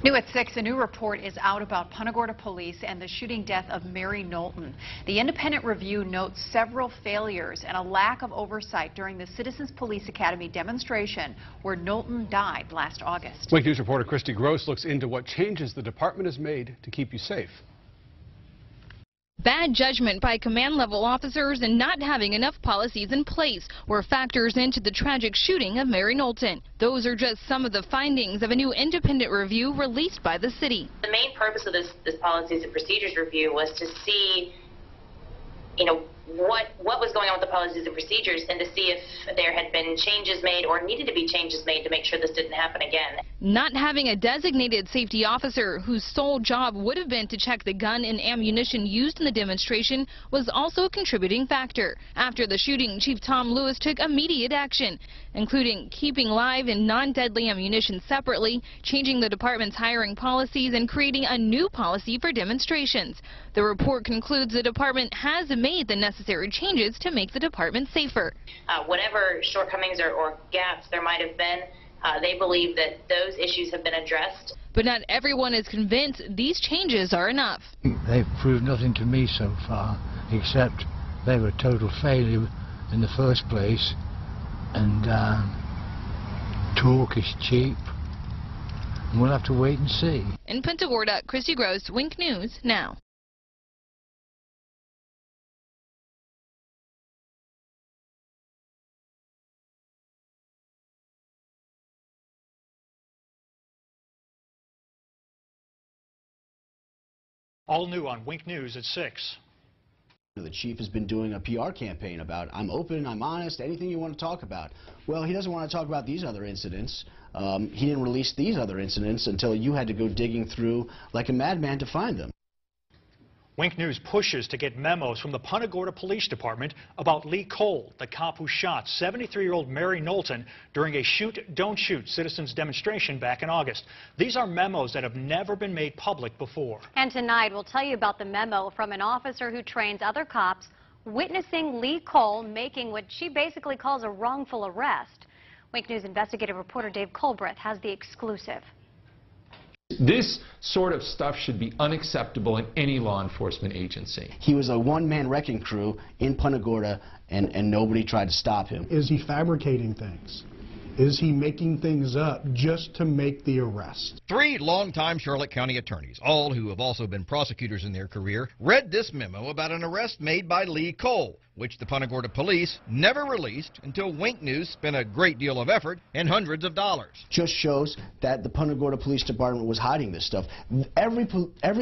New at 6, a new report is out about Punta Gorda police and the shooting death of Mary Knowlton. The independent review notes several failures and a lack of oversight during the Citizens Police Academy demonstration where Knowlton died last August. Wink News reporter Christy Gross looks into what changes the department has made to keep you safe. Bad judgment by command-level officers and not having enough policies in place were factors into the tragic shooting of Mary Knowlton. Those are just some of the findings of a new independent review released by the city. The main purpose of this policies and procedures review was to see, what was going on with the policies and procedures and to see if there had been changes made or needed to be changes made to make sure this didn't happen again. Not having a designated safety officer whose sole job would have been to check the gun and ammunition used in the demonstration was also a contributing factor. After the shooting, Chief Tom Lewis took immediate action, including keeping live and non-deadly ammunition separately, changing the department's hiring policies, and creating a new policy for demonstrations. The report concludes the department has made the necessary changes to make the department safer. Whatever shortcomings or gaps there might have been, they believe that those issues have been addressed. But not everyone is convinced these changes are enough. They've proved nothing to me so far, except they were a total failure in the first place, and talk is cheap, and we'll have to wait and see. In Punta Gorda, Christy Gross, Wink News Now. All new on Wink News at 6. The chief has been doing a PR campaign about, I'm open, I'm honest, anything you want to talk about. Well, he doesn't want to talk about these other incidents. He didn't release these other incidents until you had to go digging through like a madman to find them. Wink News pushes to get memos from the Punta Gorda Police Department about Lee Cole, the cop who shot 73-year-old Mary Knowlton during a shoot, don't shoot citizens demonstration back in August. These are memos that have never been made public before. And tonight we'll tell you about the memo from an officer who trains other cops witnessing Lee Cole making what she basically calls a wrongful arrest. Wink News investigative reporter Dave Colbreth has the exclusive. This sort of stuff should be unacceptable in any law enforcement agency. He was a one-man wrecking crew in Punta Gorda, and nobody tried to stop him. Is he fabricating things? Is he making things up just to make the arrest? 3 longtime Charlotte County attorneys, all who have also been prosecutors in their career, read this memo about an arrest made by Lee Cole, which the Punta Gorda police never released until Wink News spent a great deal of effort and hundreds of dollars. Just shows that the Punta Gorda Police Department was hiding this stuff. Every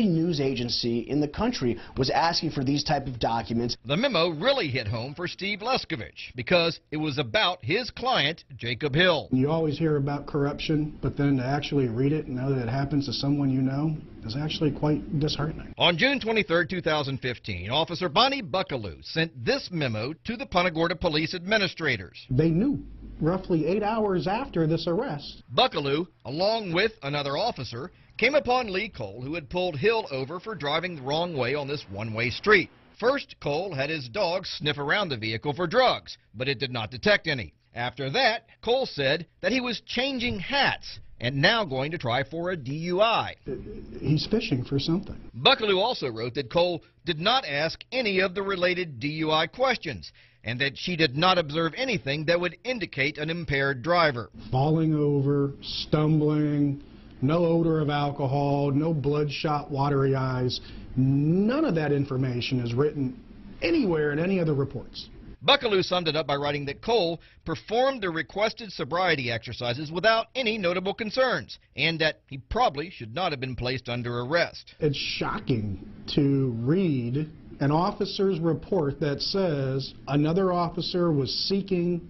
news agency in the country was asking for these type of documents. The memo really hit home for Steve Leskovich because it was about his client, Jacob Hill. You always hear about corruption, but then to actually read it and know that it happens to someone you know is actually quite disheartening. On June 23, 2015, Officer Bonnie Buckaloo sent this memo to the Punta Gorda police administrators. They knew roughly 8 hours after this arrest. Buckaloo, along with another officer, came upon Lee Cole, who had pulled Hill over for driving the wrong way on this one-way street. First, Cole had his dog sniff around the vehicle for drugs, but it did not detect any. After that, Cole said that he was changing hats and now going to try for a DUI. He's fishing for something. Buckaloo also wrote that Cole did not ask any of the related DUI questions and that she did not observe anything that would indicate an impaired driver. Falling over, stumbling, no odor of alcohol, no bloodshot, watery eyes. None of that information is written anywhere in any of the reports. Buckaloo summed it up by writing that Cole performed the requested sobriety exercises without any notable concerns, and that he probably should not have been placed under arrest. It's shocking to read an officer's report that says another officer was seeking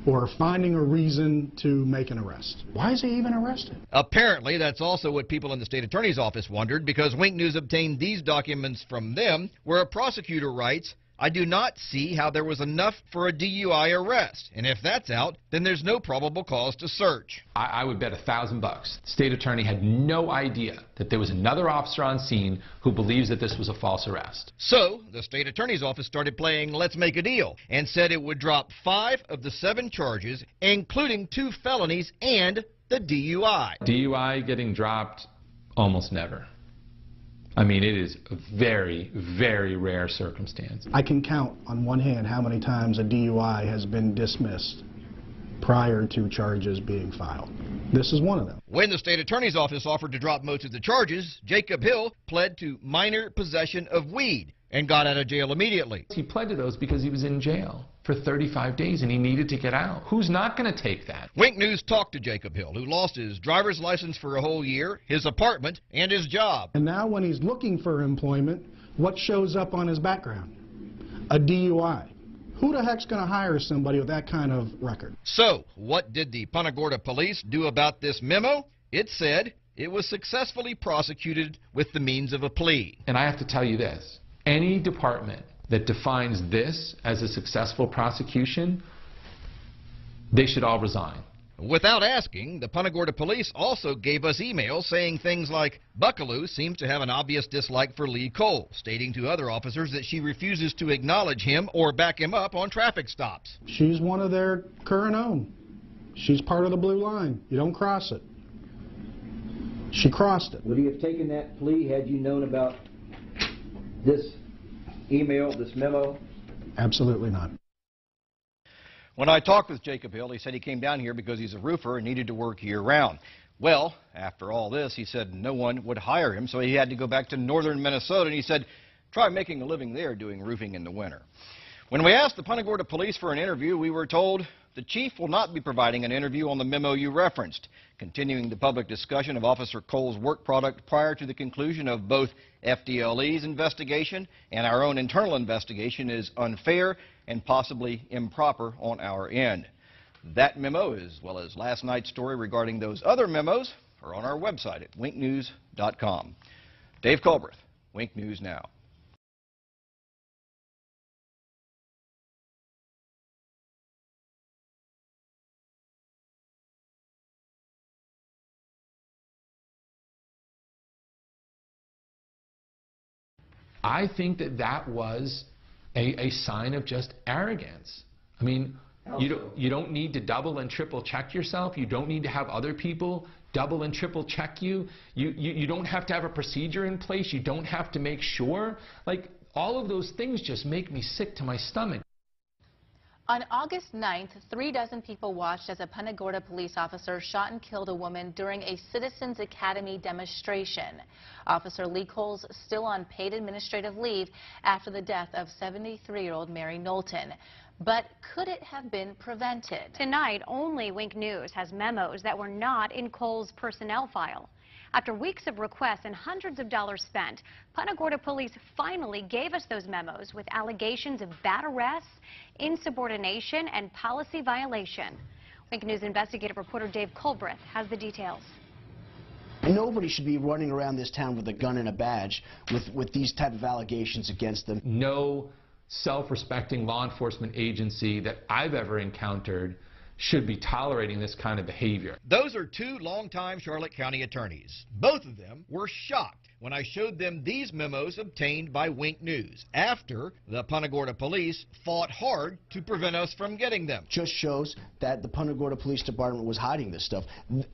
or finding a reason to make an arrest. Why is he even arrested? Apparently, that's also what people in the state attorney's office wondered, because Wink News obtained these documents from them, where a prosecutor writes, I do not see how there was enough for a DUI arrest, and if that's out, then there's no probable cause to search. I would bet $1,000 the state attorney had no idea that there was another officer on scene who believes that this was a false arrest. So, the state attorney's office started playing Let's Make a Deal and said it would drop 5 of the 7 charges, including 2 felonies and the DUI. DUI getting dropped Almost never. I mean, it is a very, very rare circumstance. I can count on one hand how many times a DUI has been dismissed prior to charges being filed. This is one of them. When the state attorney's office offered to drop most of the charges, Jacob Hill pled to minor possession of weed and got out of jail immediately. He pled to those because he was in jail for 35 days and he needed to get out. Who's not going to take that? Wink News talked to Jacob Hill, who lost his driver's license for a whole year, his apartment, and his job. And now when he's looking for employment, what shows up on his background? A DUI. Who the heck's going to hire somebody with that kind of record? So, what did the Punta Gorda police do about this memo? It said it was successfully prosecuted with the means of a plea. And I have to tell you this. Any department that defines this as a successful prosecution, they should all resign. Without asking, the Punta Gorda police also gave us emails saying things like, Buckaloo seems to have an obvious dislike for Lee Cole, stating to other officers that she refuses to acknowledge him or back him up on traffic stops. She's one of their current own. She's part of the blue line. You don't cross it. She crossed it. Would he have taken that plea had you known about this email, this memo? Absolutely not. When I talked with Jacob Hill, he said he came down here because he's a roofer and needed to work year-round. Well, after all this, he said no one would hire him, so he had to go back to northern Minnesota, and he said, try making a living there doing roofing in the winter. When we asked the Punta Gorda police for an interview, we were told the chief will not be providing an interview on the memo you referenced, continuing the public discussion of Officer Cole's work product prior to the conclusion of both FDLE's investigation and our own internal investigation is unfair and possibly improper on our end. That memo, as well as last night's story regarding those other memos, are on our website at winknews.com. Dave Culbreth, Wink News Now. I think that that was a sign of just arrogance. I mean, you don't need to double and triple check yourself. You don't need to have other people double and triple check you. You don't have to have a procedure in place. You don't have to make sure. Like, all of those things just make me sick to my stomach. On August 9th, 36 people watched as a Punta Gorda police officer shot and killed a woman during a Citizens Academy demonstration. Officer Lee Cole's still on paid administrative leave after the death of 73-year-old Mary Knowlton. But could it have been prevented? Tonight, only Wink News has memos that were not in Cole's personnel file. After weeks of requests and hundreds of dollars spent, Punta Gorda police finally gave us those memos with allegations of bad arrests, insubordination, and policy violation. Wink News investigative reporter Dave Culbreth has the details. Nobody should be running around this town with a gun and a badge with these type of allegations against them. No self-respecting law enforcement agency that I've ever encountered should be tolerating this kind of behavior. Those are two longtime Charlotte County attorneys. Both of them were shocked when I showed them these memos obtained by Wink News after the Punta Gorda police fought hard to prevent us from getting them. Just shows that the Punta Gorda Police Department was hiding this stuff.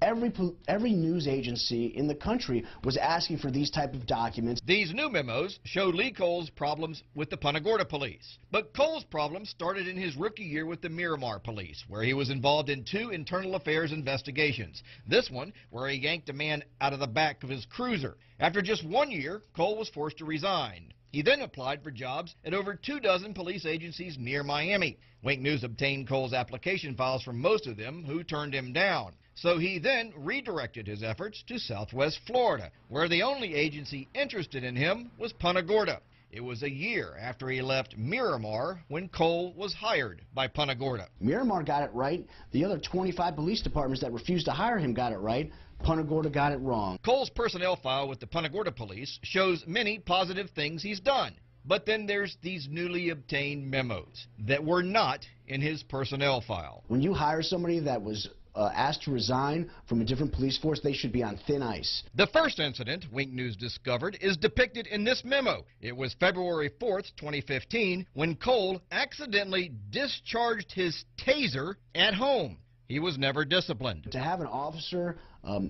Every news agency in the country was asking for these type of documents. These new memos show Lee Cole's problems with the Punta Gorda police. But Cole's problems started in his rookie year with the Miramar police, where he was involved in 2 internal affairs investigations. This one, where he yanked a man out of the back of his cruiser. After just 1 year, Cole was forced to resign. He then applied for jobs at over 24 police agencies near Miami. Wink News obtained Cole's application files from most of them, who turned him down. So he then redirected his efforts to Southwest Florida, where the only agency interested in him was Punta Gorda. It was a year after he left Miramar when Cole was hired by Punta Gorda. Miramar got it right. The other 25 police departments that refused to hire him got it right. Punta Gorda got it wrong. Cole's personnel file with the Punta Gorda police shows many positive things he's done. But then there's these newly obtained memos that were not in his personnel file. When you hire somebody that was asked to resign from a different police force, they should be on thin ice. The first incident Wink News discovered is depicted in this memo. It was February 4th, 2015, when Cole accidentally discharged his taser at home. He was never disciplined. To have an officer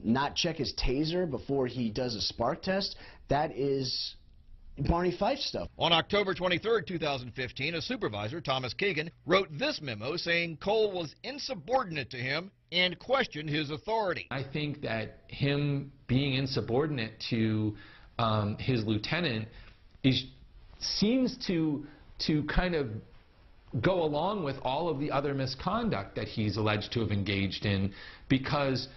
not check his taser before he does a spark test, that is Barney Fife stuff. On October 23, 2015, a supervisor, Thomas Kagan, wrote this memo saying Cole was insubordinate to him and questioned his authority. I think that him being insubordinate to his lieutenant seems to kind of go along with all of the other misconduct that he's alleged to have engaged in, because,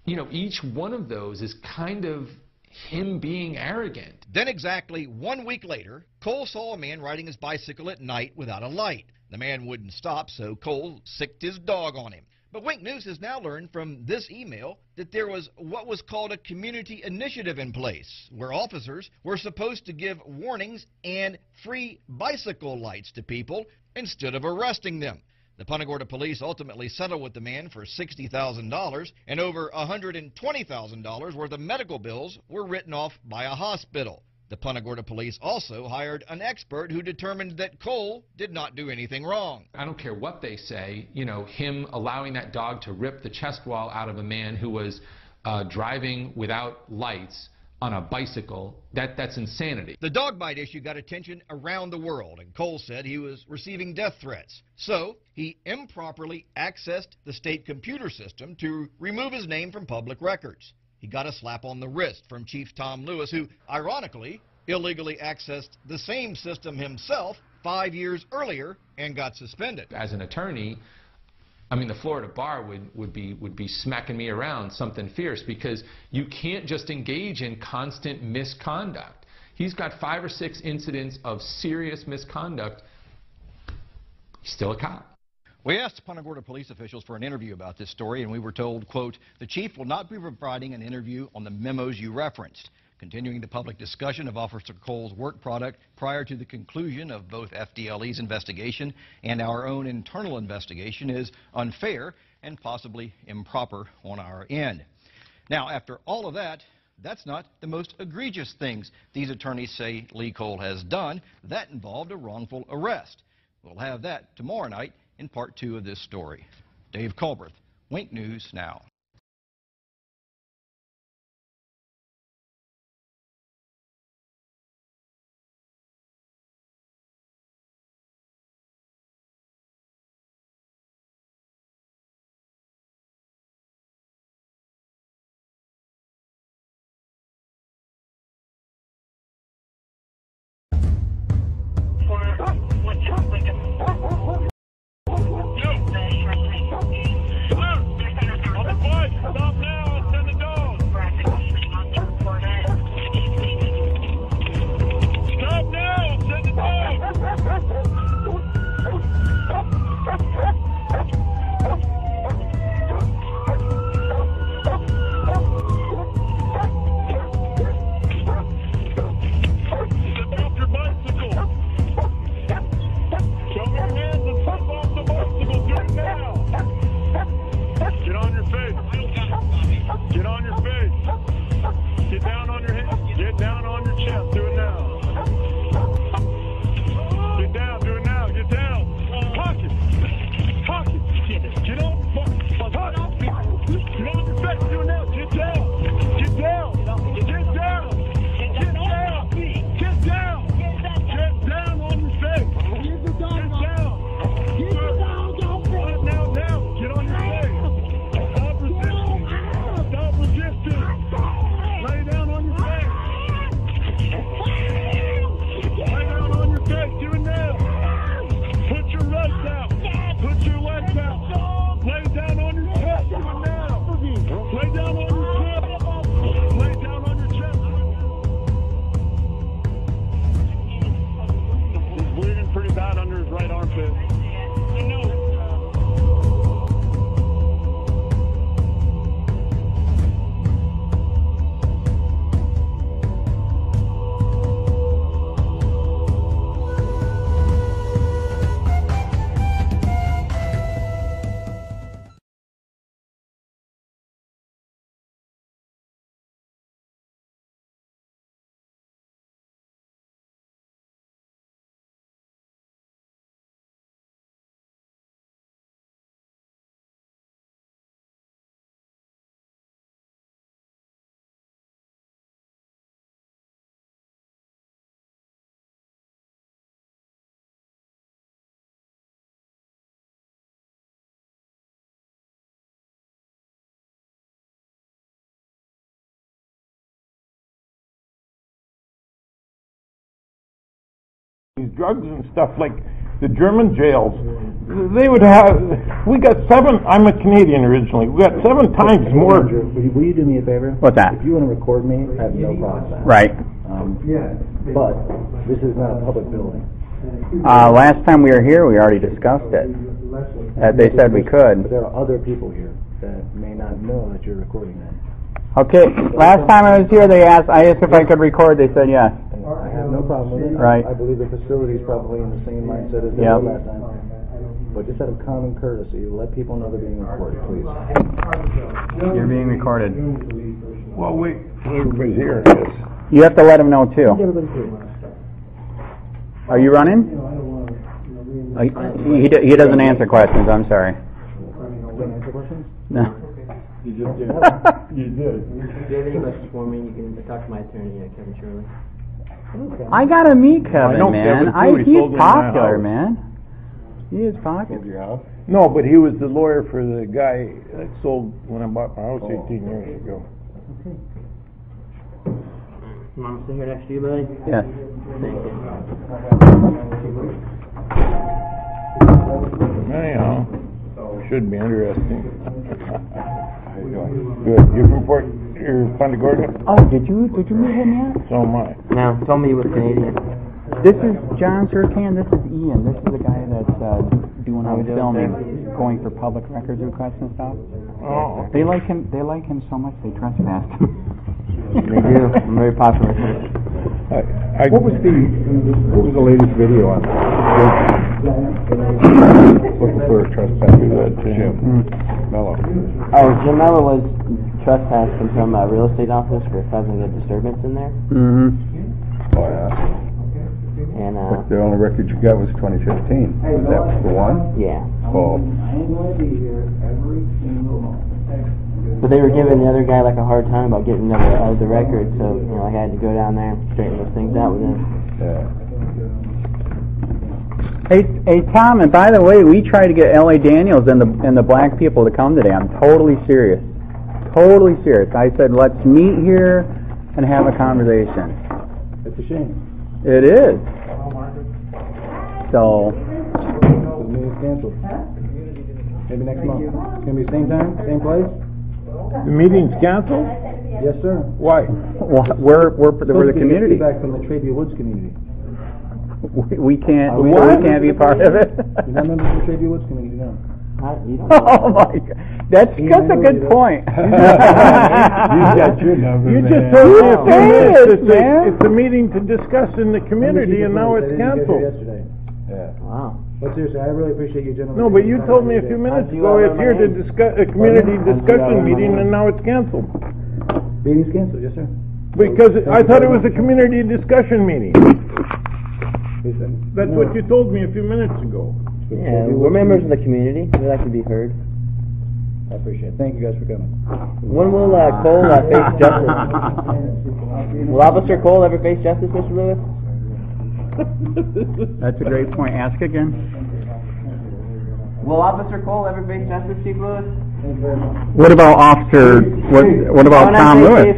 you know, each one of those is kind of him being arrogant. Then exactly 1 week later, Cole saw a man riding his bicycle at night without a light. The man wouldn't stop, so Cole sicked his dog on him. But Wink News has now learned from this email that there was what was called a community initiative in place, where officers were supposed to give warnings and free bicycle lights to people instead of arresting them. The Punta Gorda police ultimately settled with the man for $60,000, and over $120,000 worth of medical bills were written off by a hospital. The Punta Gorda police also hired an expert who determined that Cole did not do anything wrong. I don't care what they say, you know, him allowing that dog to rip the chest wall out of a man who was driving without lights on a bicycle, that's insanity. The dog bite issue got attention around the world, and Cole said he was receiving death threats. So he improperly accessed the state computer system to remove his name from public records. He got a slap on the wrist from Chief Tom Lewis, who, ironically, illegally accessed the same system himself 5 years earlier and got suspended. As an attorney, I mean, the Florida bar would be smacking me around something fierce, because you can't just engage in constant misconduct. He's got 5 or 6 incidents of serious misconduct. He's still a cop. We asked Punta Gorda police officials for an interview about this story, and we were told, quote, the chief will not be providing an interview on the memos you referenced. Continuing the public discussion of Officer Cole's work product prior to the conclusion of both FDLE's investigation and our own internal investigation is unfair and possibly improper on our end. Now, after all of that, that's not the most egregious things these attorneys say Lee Cole has done. That involved a wrongful arrest. We'll have that tomorrow night in part 2 of this story. Dave Culbreth, Wink News Now. These drugs and stuff like the German jails, they would have, we got 7, I'm a Canadian originally, we got 7 times more. Will you do me a favor? What's that? If you want to record me, I have no problem with that. Right. But this is not a public building. Last time we were here, we already discussed it. They said we could. But there are other people here that may not know that you're recording them. Okay, last time I was here, I asked if I could record, they said yes. I have no problem with it. Right. I believe the facility is probably in the same mindset as they were last time. But just out of common courtesy, let people know they're being recorded, please. You're being recorded. Well, everybody's here. You have to let them know, too. Are you running? He doesn't answer questions, I'm sorry. Answer questions? No. You just did. You did. If you have any questions for me, you can talk to my attorney, Kevin Shirley. I gotta meet Kevin, man. He's popular, house. man. He is popular. Your house? No, but he was the lawyer for the guy that sold when I bought my house 18 years ago. Okay. You want me to sit here next to you, buddy? Yes. Thank you. Anyhow, should be interesting. Good. You're from Punta Gorda? Oh, did you meet him yet? So am I. No, told me you were Canadian. This is John Surcan. This is Ian. This is the guy that's doing all the filming, going for public records requests and stuff. Oh. They like him. They like him so much they trespass him. They do. I'm very popular. What was the latest video on looking for a trespasser? Jim Mello. Oh, Jim Mello was trespassed from some real estate office for causing a disturbance in there. Mm-hmm. Oh, yeah. And but the only record you got was 2015. That was the one? Yeah. Oh. But they were giving the other guy like a hard time about getting the record, so I had to go down there and straighten those things out with him. Yeah. Hey, Tom, and by the way, we tried to get L.A. Daniels and the black people to come today. I'm totally serious. Totally serious. I said, let's meet here and have a conversation. It's a shame. It is. So. The meeting's canceled. Maybe next month. It's going to be same time, same place? The meeting's canceled? Yes, sir. Why? We're the community. Feedback from the Traby Woods community. We can't be part of it. You're not members of the Traby Woods community, no. Oh my God, that's a good point. You got your number, man. You just told me a few minutes. It's a meeting to discuss in the community, and now it's canceled. Yeah. Wow. But seriously, I really appreciate you gentlemen. No, but you told me a few minutes ago it's here to discuss a community discussion meeting, and now it's canceled. Meeting's canceled, yes, sir. Because I thought it was a community discussion meeting. That's what you told me a few minutes ago. Yeah, we're members of the community. We like to be heard. I appreciate it. Thank you guys for coming. When will Cole face justice? Will Officer Cole ever face justice, Mr. Lewis? That's a great point. Ask again. Will Officer Cole ever face justice, Chief Lewis? What about Officer? What about Tom Lewis?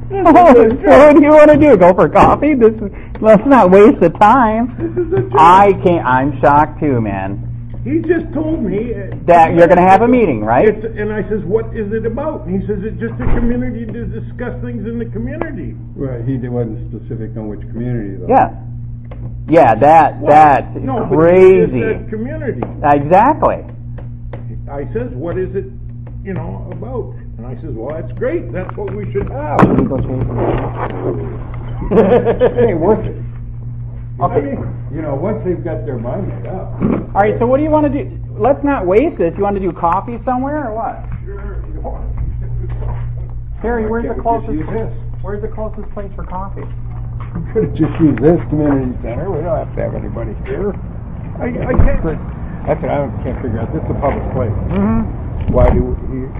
What do you want to do? Go for coffee? Let's not waste the time. I can't. I'm shocked too, man. He just told me that you're going to have a meeting, right? And I says, what is it about? And he says, it's just a community to discuss things in the community. Right. He wasn't specific on which community, though. Yeah. Yeah. That's crazy. But that community. Exactly. I says, what is it, about? And I says, well, that's great. That's what we should have. It ain't worth it. Okay. Once they've got their mind made up. All right, so what do you want to do? Let's not waste this. You want to do coffee somewhere or what? Sure. Harry, where's the closest place for coffee? We could have just used this community center. We don't have to have anybody here. I can't. That's what I can't figure out. This is a public place. Mm-hmm. Why do you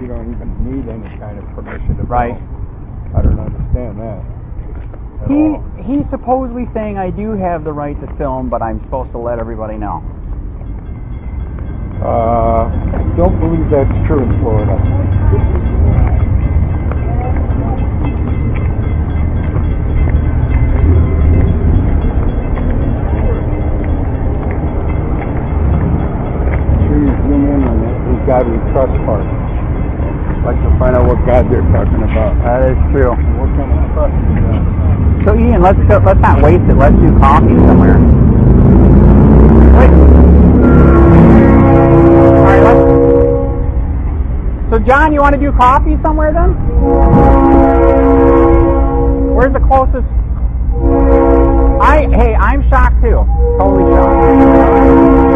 don't even need any kind of permission to Right. film? I don't understand that. He's supposedly saying I do have the right to film, but I'm supposed to let everybody know. Don't believe that's true in Florida. trust part. Like to find out what God they're talking about. That is true. What kind of trust is that? So Ian, let's not waste it. Let's do coffee somewhere. Wait. All right, so John, you want to do coffee somewhere then? Where's the closest? Hey, I'm shocked too. Totally shocked.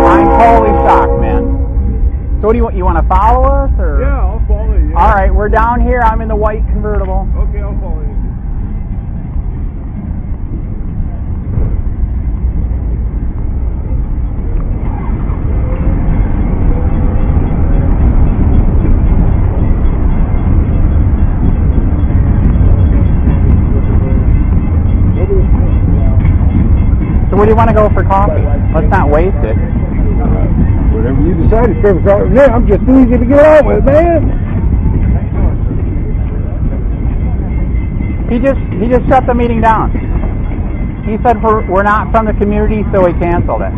I'm totally shocked, man. So what do you want? You want to follow us or? Yeah, I'll follow you. All right, we're down here. I'm in the white convertible. Okay, I'll follow you. So where do you want to go for coffee? Let's not waste it. Whatever you decide, it's perfect. Man, I'm just easy to get out with, man. He just shut the meeting down. He said we're not from the community, so he canceled it.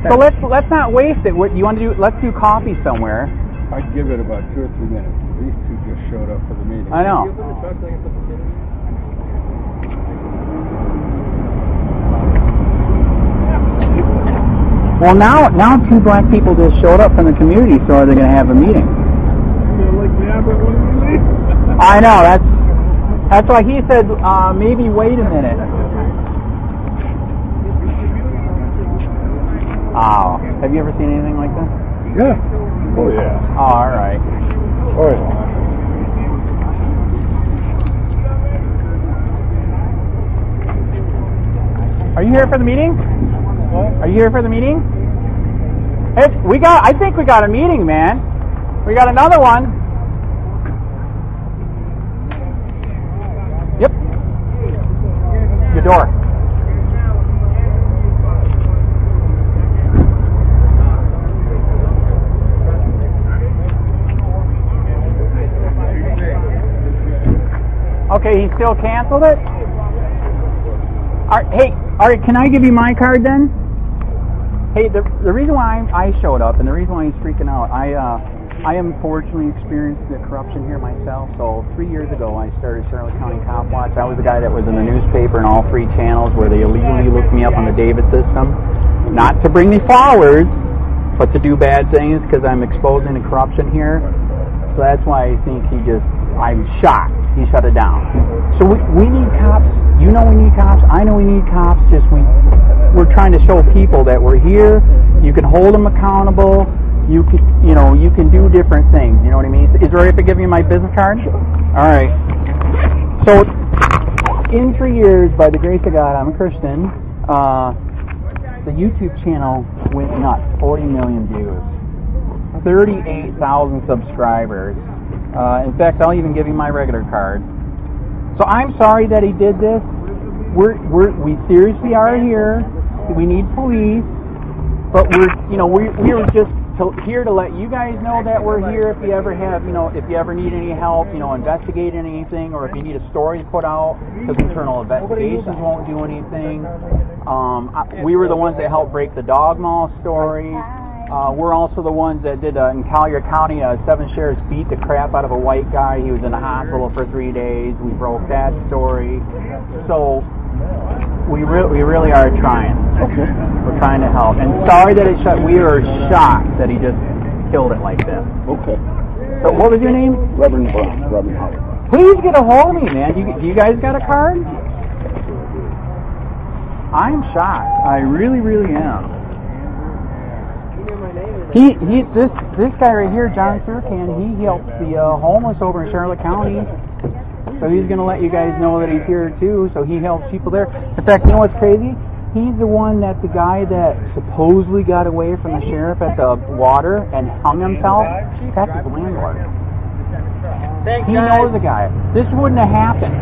So let's not waste it. What you want to do? Let's do coffee somewhere. I'd give it about 2 or 3 minutes. These two just showed up for the meeting. I know. Well, now 2 black people just showed up from the community, so are they going to have a meeting? I know, that's why he said maybe wait a minute. Oh, have you ever seen anything like this? Yeah. Oh yeah. Oh, all right. Oh yeah. Are you here for the meeting? What? Are you here for the meeting? Hey, I think we got a meeting, man. We got another one. Yep. Your door. Okay, he still canceled it? All right, can I give you my card then? Hey, the reason why I showed up and the reason why he's freaking out, I unfortunately experienced the corruption here myself. So 3 years ago, I started Charlotte County COPWATCH. I was the guy that was in the newspaper and all 3 channels where they illegally looked me up on the David system. Not to bring me followers, but to do bad things because I'm exposing the corruption here. So that's why I think I'm shocked. He shut it down. So we need cops. You know we need cops. I know we need cops. We're trying to show people that we're here. You can hold them accountable. You can do different things. You know what I mean? Is it all right if I give you my business card? All right. So in 3 years, by the grace of God, I'm a Christian. The YouTube channel went nuts. 40 million views. 38,000 subscribers. In fact, I'll even give you my regular card. So I'm sorry that he did this. We seriously are here. We need police, but we were just here to let you guys know that we're here. If you ever have, if you ever need any help, investigating anything, or if you need a story put out, because internal investigations won't do anything. We were the ones that helped break the dog mall story. We're also the ones that did in Collier County, 7 sheriffs beat the crap out of a white guy. He was in the hospital for 3 days. We broke that story. So we really are trying. Okay. We're trying to help. And sorry that it shut. We are shocked that he just killed it like this. Okay. So what was your name? Reverend Brown. Reverend Howard. Please get a hold of me, man. Do you guys got a card? I'm shocked. I really, really am. This guy right here, John Surcan, he helps the homeless over in Charlotte County. So he's going to let you guys know that he's here too. So he helps people there. In fact, you know what's crazy? He's the one the guy that supposedly got away from the sheriff at the water and hung himself. That's his landlord. He knows the guy. This wouldn't have happened.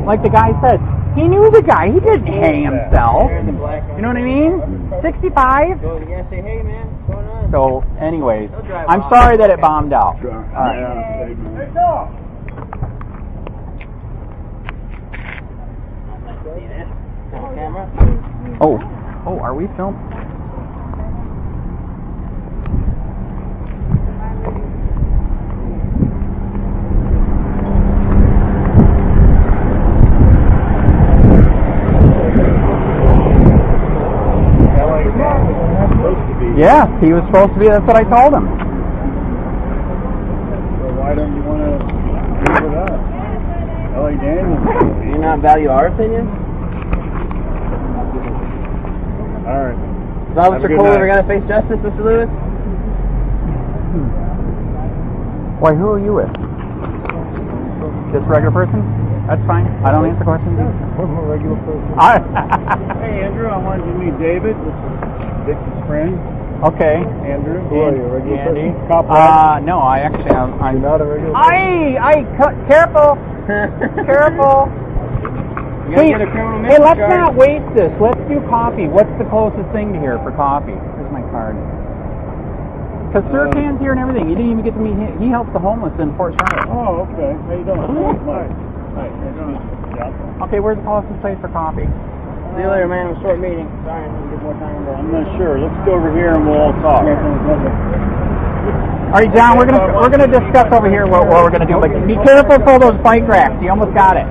Like the guy said, he knew the guy. He didn't hang himself. You know what I mean? 65. So, anyways, I'm sorry that it bombed out. All right. Oh, are we filming? Yes, he was supposed to be. That's what I told him. So why don't you want to give it up? L.A. Daniels. Do you not value our opinion? All right. Is Officer Cole ever going to face justice, Mr. Lewis? Why, who are you with? Just a regular person? That's fine. I don't answer questions. I'm a regular person. Hey, Andrew, I wanted you to meet David. This is Vicky's friend. Okay. Andrew, who are you, a regular Andy. person? COPWATCH? No, I actually am. You're not a regular person? Careful! Careful! Hey, let's not waste this. Let's do coffee. What's the closest thing to here for coffee? Here's my card. Because Sir Cant's here and everything. You didn't even get to meet him. He helps the homeless in Fort Charlotte. Oh, okay. How you doing? Nice. Nice to meet you. Okay, where's the closest place for coffee? See you later, man. It was a short meeting. Sorry, I didn't get more time. I'm not sure. Let's go over here and we'll all talk. All right, John, we're gonna discuss over here what we're gonna do. But be careful for those bike racks. You almost got it.